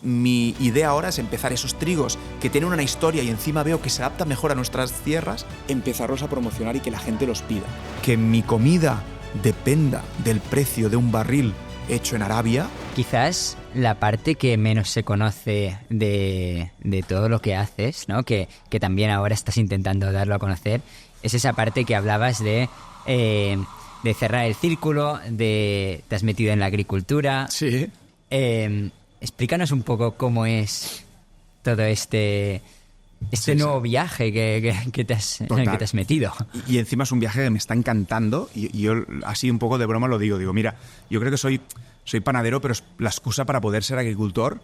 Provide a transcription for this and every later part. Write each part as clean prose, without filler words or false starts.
mi idea ahora es empezar esos trigos que tienen una historia y encima veo que se adaptan mejor a nuestras tierras, empezarlos a promocionar y que la gente los pida. Que mi comida dependa del precio de un barril hecho en Arabia. Quizás la parte que menos se conoce de todo lo que haces, ¿no? Que también ahora estás intentando darlo a conocer, es esa parte que hablabas de cerrar el círculo, te has metido en la agricultura. Sí. Explícanos un poco cómo es todo este nuevo viaje que te has metido. Y encima es un viaje que me está encantando y yo así un poco de broma lo digo, mira, yo creo que soy panadero, pero es la excusa para poder ser agricultor,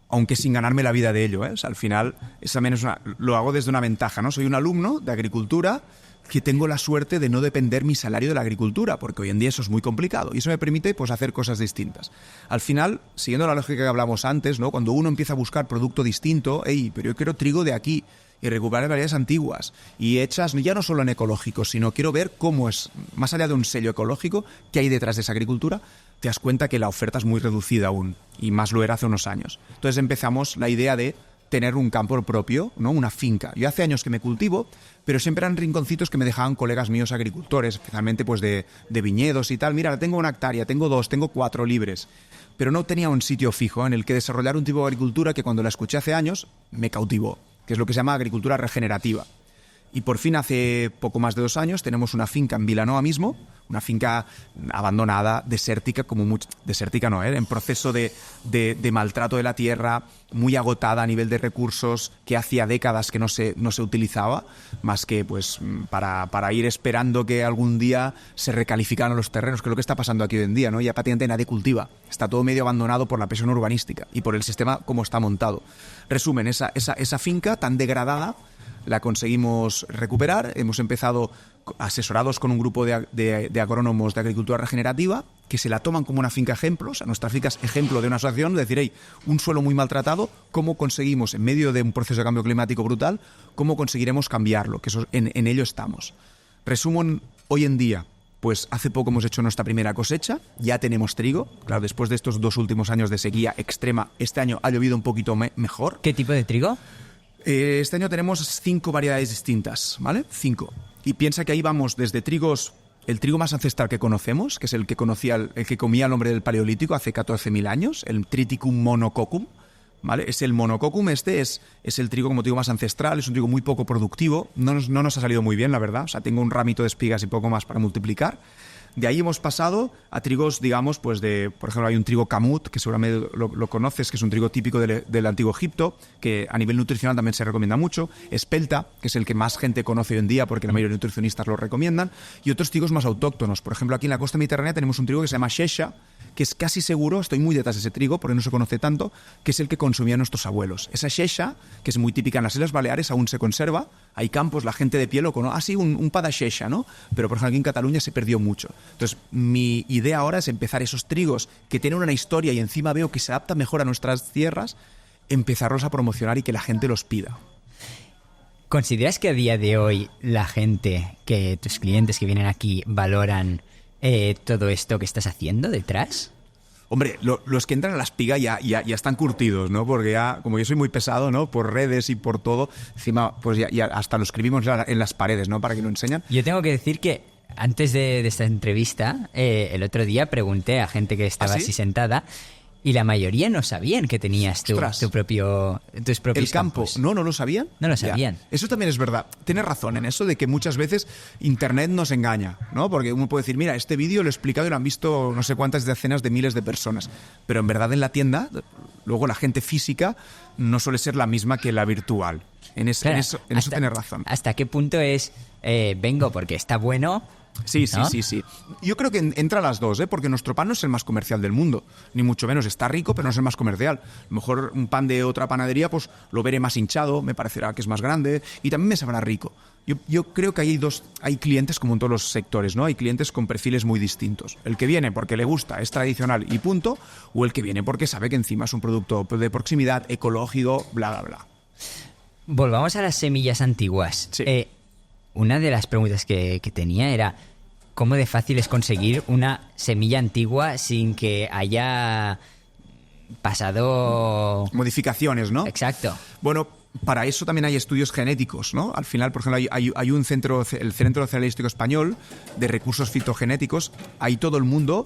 aunque sin ganarme la vida de ello, ¿eh? O sea, al final también lo hago desde una ventaja, ¿no? Soy un alumno de agricultura que tengo la suerte de no depender mi salario de la agricultura, porque hoy en día eso es muy complicado y eso me permite pues hacer cosas distintas. Al final, siguiendo la lógica que hablamos antes, ¿no? Cuando uno empieza a buscar producto distinto, pero yo quiero trigo de aquí y recuperar variedades antiguas y hechas ya no solo en ecológico, sino quiero ver cómo es, más allá de un sello ecológico, qué hay detrás de esa agricultura, te das cuenta que la oferta es muy reducida aún y más lo era hace unos años. Entonces empezamos la idea de tener un campo propio, ¿no? Una finca. Yo hace años que me cultivo, pero siempre eran rinconcitos que me dejaban colegas míos agricultores, especialmente pues de viñedos y tal. Mira, tengo 1 hectárea, tengo 2, tengo 4 libres. Pero no tenía un sitio fijo en el que desarrollar un tipo de agricultura que cuando la escuché hace años me cautivó, que es lo que se llama agricultura regenerativa. Y por fin hace poco más de 2 años tenemos una finca en Vilanova mismo, una finca abandonada, desértica, desértica no, en proceso de maltrato de la tierra, muy agotada a nivel de recursos, que hacía décadas que no se utilizaba, más que pues para ir esperando que algún día se recalificaran los terrenos, que es lo que está pasando aquí hoy en día, ¿no? Ya prácticamente nadie cultiva, está todo medio abandonado por la presión urbanística y por el sistema como está montado. Resumen, esa finca tan degradada la conseguimos recuperar. Hemos empezado asesorados con un grupo de agrónomos de agricultura regenerativa que se la toman como una finca ejemplo. O sea, nuestra finca es ejemplo de una asociación, de decir, un suelo muy maltratado, ¿cómo conseguimos, en medio de un proceso de cambio climático brutal, cómo conseguiremos cambiarlo? Que en ello estamos. Resumen, hoy en día, pues hace poco hemos hecho nuestra primera cosecha, ya tenemos trigo. Claro, después de estos 2 últimos años de sequía extrema, este año ha llovido un poquito mejor. ¿Qué tipo de trigo? Este año tenemos 5 variedades distintas, ¿vale? 5. Y piensa que ahí vamos desde trigos, el trigo más ancestral que conocemos, que es el que comía el hombre del Paleolítico hace 14.000 años, el Triticum monococcum, ¿vale? Es el monococcum, es el trigo, como digo, más ancestral, es un trigo muy poco productivo, no nos ha salido muy bien, la verdad, o sea, tengo un ramito de espigas y poco más para multiplicar. De ahí hemos pasado a trigos, digamos, pues por ejemplo, hay un trigo camut, que seguramente lo conoces, que es un trigo típico del antiguo Egipto, que a nivel nutricional también se recomienda mucho. Espelta, que es el que más gente conoce hoy en día, porque la mayoría de nutricionistas lo recomiendan. Y otros trigos más autóctonos. Por ejemplo, aquí en la costa mediterránea tenemos un trigo que se llama Xeixa, que es casi seguro, estoy muy detrás de ese trigo, porque no se conoce tanto, que es el que consumían nuestros abuelos. Esa Xeixa, que es muy típica en las Islas Baleares, aún se conserva. Hay campos, la gente de pie lo conoce. Sí, un pa de Xeixa, ¿no? Pero, por ejemplo, aquí en Cataluña se perdió mucho. Entonces, mi idea ahora es empezar esos trigos que tienen una historia y encima veo que se adaptan mejor a nuestras tierras, empezarlos a promocionar y que la gente los pida. ¿Consideras que a día de hoy la gente, que tus clientes que vienen aquí, valoran todo esto que estás haciendo detrás? Hombre, los que entran a la espiga ya están curtidos, ¿no? Porque ya, como yo soy muy pesado, ¿no? Por redes y por todo, encima, pues ya hasta lo escribimos en las paredes, ¿no? Para que lo enseñan. Yo tengo que decir que antes de esta entrevista, el otro día pregunté a gente que estaba así sentada y la mayoría no sabían que tenías tus propios el campo. campos. ¿No lo sabían? No lo sabían. Ya. Eso también es verdad. Tienes razón en eso de que muchas veces Internet nos engaña, ¿no? Porque uno puede decir, mira, este vídeo lo he explicado y lo han visto no sé cuántas decenas de miles de personas. Pero en verdad en la tienda, luego la gente física no suele ser la misma que la virtual. En eso tienes razón. ¿Hasta qué punto es vengo porque está bueno? Sí, ¿no? Sí. Yo creo que entra las dos, porque nuestro pan no es el más comercial del mundo, ni mucho menos. Está rico, pero no es el más comercial. A lo mejor un pan de otra panadería, pues lo veré más hinchado, me parecerá que es más grande y también me sabrá rico. Yo creo que hay clientes como en todos los sectores, ¿no? Hay clientes con perfiles muy distintos. El que viene porque le gusta, es tradicional y punto, o el que viene porque sabe que encima es un producto de proximidad, ecológico, bla, bla, bla. Volvamos a las semillas antiguas. Sí. Una de las preguntas que tenía era ¿cómo de fácil es conseguir una semilla antigua sin que haya pasado... Modificaciones, ¿no? Exacto. Bueno, para eso también hay estudios genéticos, ¿no? Al final, por ejemplo, hay un centro, el Centro Cerealístico Español de Recursos Fitogenéticos. Ahí todo el mundo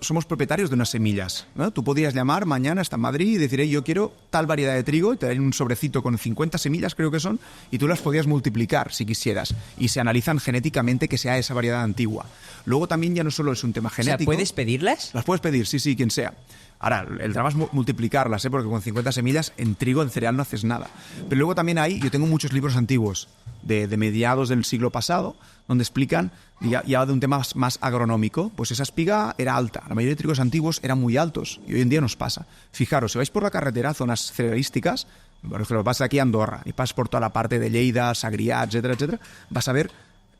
somos propietarios de unas semillas, ¿no? Tú podrías llamar mañana hasta Madrid y decir, yo quiero tal variedad de trigo, y te dan un sobrecito con 50 semillas, creo que son, y tú las podrías multiplicar si quisieras. Y se analizan genéticamente que sea esa variedad antigua. Luego también ya no solo es un tema genético. O sea, ¿puedes pedirlas? Las puedes pedir, sí, quien sea. Ahora, el drama es multiplicarlas, porque con 50 semillas en trigo, en cereal no haces nada. Pero luego también yo tengo muchos libros antiguos de mediados del siglo pasado, donde explican, ya de un tema más agronómico, pues esa espiga era alta. La mayoría de trigos antiguos eran muy altos y hoy en día nos pasa. Fijaros, si vais por la carretera, zonas cerealísticas, por ejemplo, vas aquí a Andorra y pasas por toda la parte de Lleida, Sagrià, etcétera, vas a ver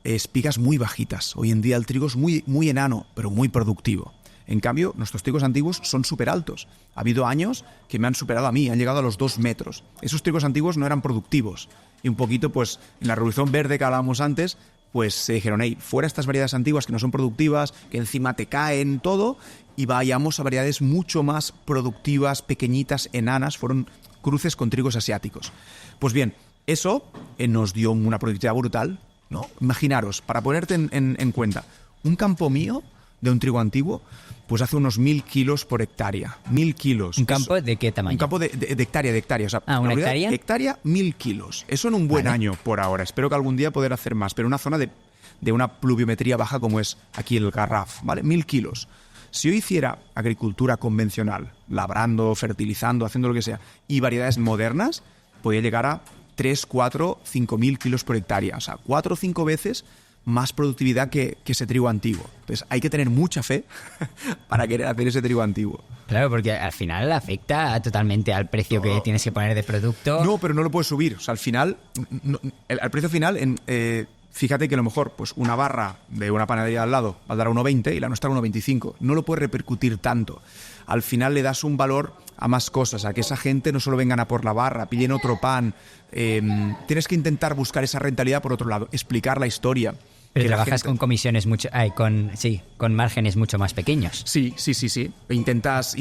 espigas muy bajitas. Hoy en día el trigo es muy, muy enano, pero muy productivo. En cambio, nuestros trigos antiguos son súper altos. Ha habido años que me han superado a mí, han llegado a los 2 metros. Esos trigos antiguos no eran productivos. Y un poquito, pues, en la Revolución Verde que hablábamos antes, pues se dijeron, fuera estas variedades antiguas que no son productivas, que encima te caen todo, y vayamos a variedades mucho más productivas, pequeñitas, enanas. Fueron cruces con trigos asiáticos. Pues bien, eso nos dio una productividad brutal, ¿no? Imaginaros, para ponerte en cuenta, un campo mío de un trigo antiguo, pues hace unos 1.000 kilos por hectárea. 1.000 kilos. ¿Un campo de qué tamaño? Un campo de hectárea. O sea, ¿una hectárea? Hectárea, 1.000 kilos. Eso en un buen año por ahora. Espero que algún día poder hacer más. Pero una zona de una pluviometría baja como es aquí el Garraf, ¿vale? 1.000 kilos. Si yo hiciera agricultura convencional, labrando, fertilizando, haciendo lo que sea, y variedades modernas, podría llegar a 3, 4, 5.000 kilos por hectárea. O sea, 4 o 5 veces más productividad que ese trigo antiguo. Entonces hay que tener mucha fe para querer hacer ese trigo antiguo. Claro, porque al final afecta totalmente al precio que tienes que poner de producto. No, pero no lo puedes subir. O sea, al final, al precio final, fíjate que a lo mejor pues una barra de una panadería al lado valdrá 1,20 y la nuestra 1,25. No lo puedes repercutir tanto. Al final le das un valor a más cosas, a que esa gente no solo vengan a por la barra, pillen otro pan. Tienes que intentar buscar esa rentabilidad por otro lado, explicar la historia. Pero trabajas con comisiones con márgenes mucho más pequeños. Sí. Intentas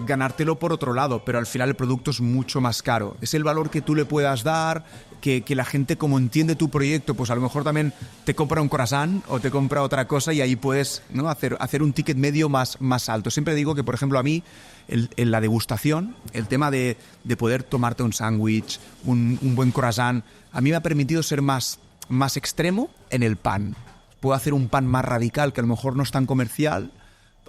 ganártelo por otro lado, pero al final el producto es mucho más caro. Es el valor que tú le puedas dar, que la gente, como entiende tu proyecto, pues a lo mejor también te compra un croissant o te compra otra cosa y ahí puedes, ¿no?, hacer un ticket medio más alto. Siempre digo que, por ejemplo, a mí, en la degustación, el tema de poder tomarte un sándwich, un buen croissant, a mí me ha permitido ser más extremo en el pan. Puedo hacer un pan más radical que a lo mejor no es tan comercial,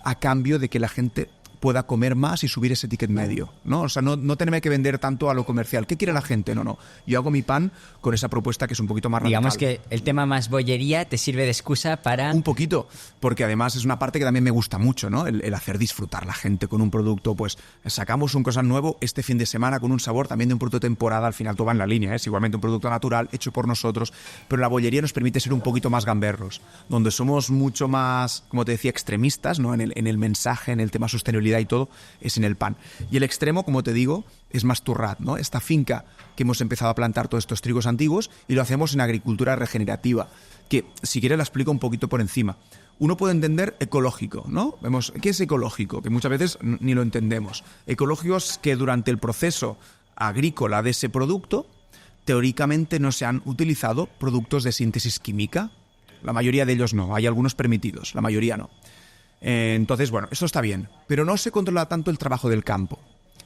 a cambio de que la gente pueda comer más y subir ese ticket medio, ¿no? O sea, no tenerme que vender tanto a lo comercial. ¿Qué quiere la gente? No. Yo hago mi pan con esa propuesta que es un poquito más radical. Digamos que el tema más bollería te sirve de excusa para... Un poquito, porque además es una parte que también me gusta mucho, ¿no? El hacer disfrutar a la gente con un producto. Pues sacamos un croissant nuevo este fin de semana con un sabor también de un producto de temporada. Al final todo va en la línea, es igualmente un producto natural hecho por nosotros, pero la bollería nos permite ser un poquito más gamberros, donde somos mucho más, como te decía, extremistas, ¿no? En el mensaje, en el tema sostenibilidad y todo, es en el pan. Y el extremo, como te digo, es Masturrat, ¿no? Esta finca que hemos empezado a plantar todos estos trigos antiguos, y lo hacemos en agricultura regenerativa, que si quieres la explico un poquito por encima. Uno puede entender ecológico, ¿no? Vemos, ¿qué es ecológico? Que muchas veces ni lo entendemos. Ecológico es que durante el proceso agrícola de ese producto, teóricamente no se han utilizado productos de síntesis química. La mayoría de ellos no, hay algunos permitidos, la mayoría no. Entonces, bueno, eso está bien, pero no se controla tanto el trabajo del campo.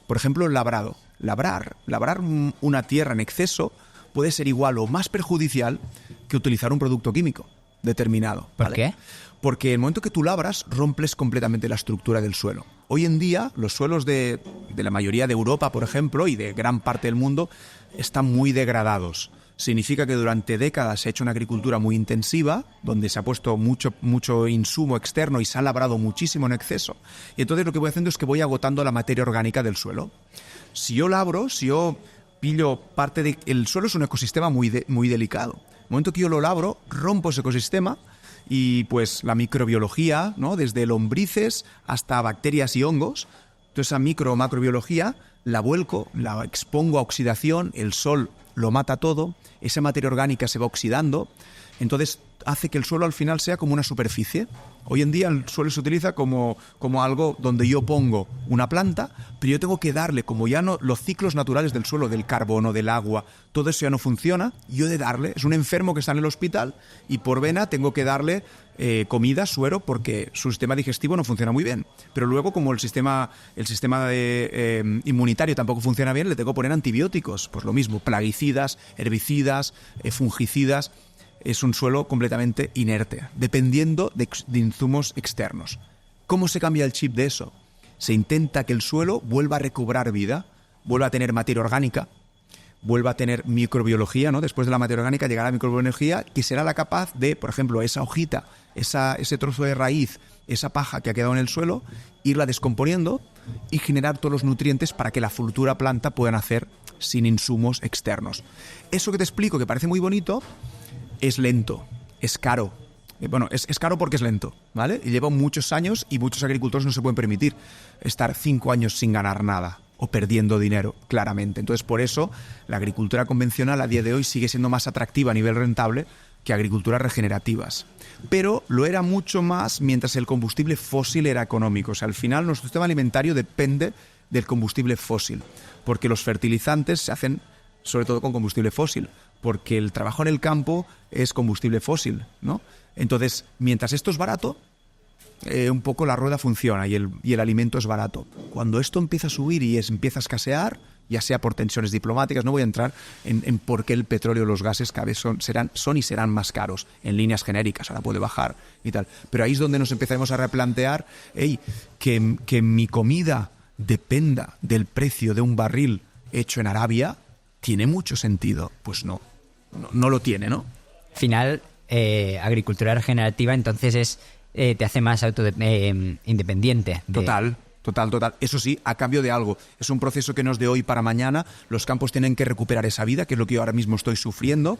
Por ejemplo, el labrado. Labrar una tierra en exceso puede ser igual o más perjudicial que utilizar un producto químico determinado. ¿Por ¿vale? qué? Porque en el momento que tú labras, rompes completamente la estructura del suelo. Hoy en día, los suelos de la mayoría de Europa, por ejemplo, y de gran parte del mundo, están muy degradados. Significa que durante décadas se ha hecho una agricultura muy intensiva, donde se ha puesto mucho insumo externo y se ha labrado muchísimo en exceso. Y entonces lo que voy haciendo es que voy agotando la materia orgánica del suelo. Si yo labro, si yo pillo parte de... El suelo es un ecosistema muy delicado. En el momento que yo lo labro, rompo ese ecosistema y pues la microbiología, ¿no?, desde lombrices hasta bacterias y hongos, toda esa micro o macrobiología la vuelco, la expongo a oxidación, el sol lo mata todo, esa materia orgánica se va oxidando, entonces hace que el suelo al final sea como una superficie. Hoy en día el suelo se utiliza como algo donde yo pongo una planta, pero yo tengo que darle, como ya no, los ciclos naturales del suelo, del carbono, del agua, todo eso ya no funciona, yo he de darle, es un enfermo que está en el hospital y por vena tengo que darle comida, suero, porque su sistema digestivo no funciona muy bien. Pero luego, como el sistema inmunitario tampoco funciona bien, le tengo que poner antibióticos. Pues lo mismo, plaguicidas, herbicidas, fungicidas. Es un suelo completamente inerte, dependiendo de insumos externos. ¿Cómo se cambia el chip de eso? Se intenta que el suelo vuelva a recobrar vida, vuelva a tener materia orgánica, vuelva a tener microbiología, ¿no? Después de la materia orgánica llegará la microbiología, que será la capaz de, por ejemplo, esa hojita, ese trozo de raíz, esa paja que ha quedado en el suelo, irla descomponiendo y generar todos los nutrientes para que la futura planta pueda nacer sin insumos externos. Eso que te explico, que parece muy bonito, es lento, es caro. Bueno, es caro porque es lento, ¿vale? Y lleva muchos años y muchos agricultores no se pueden permitir estar 5 años sin ganar nada o perdiendo dinero, claramente. Entonces, por eso, la agricultura convencional a día de hoy sigue siendo más atractiva a nivel rentable que agriculturas regenerativas. Pero lo era mucho más mientras el combustible fósil era económico. O sea, al final nuestro sistema alimentario depende del combustible fósil, porque los fertilizantes se hacen sobre todo con combustible fósil, porque el trabajo en el campo es combustible fósil, ¿no? Entonces, mientras esto es barato, un poco la rueda funciona y el alimento es barato. Cuando esto empieza a subir y empieza a escasear, ya sea por tensiones diplomáticas, no voy a entrar en por qué el petróleo o los gases cada vez son y serán más caros, en líneas genéricas, ahora puede bajar y tal. Pero ahí es donde nos empezaremos a replantear, que mi comida dependa del precio de un barril hecho en Arabia, ¿tiene mucho sentido? Pues no lo tiene, ¿no? Al final, agricultura regenerativa entonces te hace más independiente. Total. Eso sí, a cambio de algo. Es un proceso que no es de hoy para mañana. Los campos tienen que recuperar esa vida, que es lo que yo ahora mismo estoy sufriendo.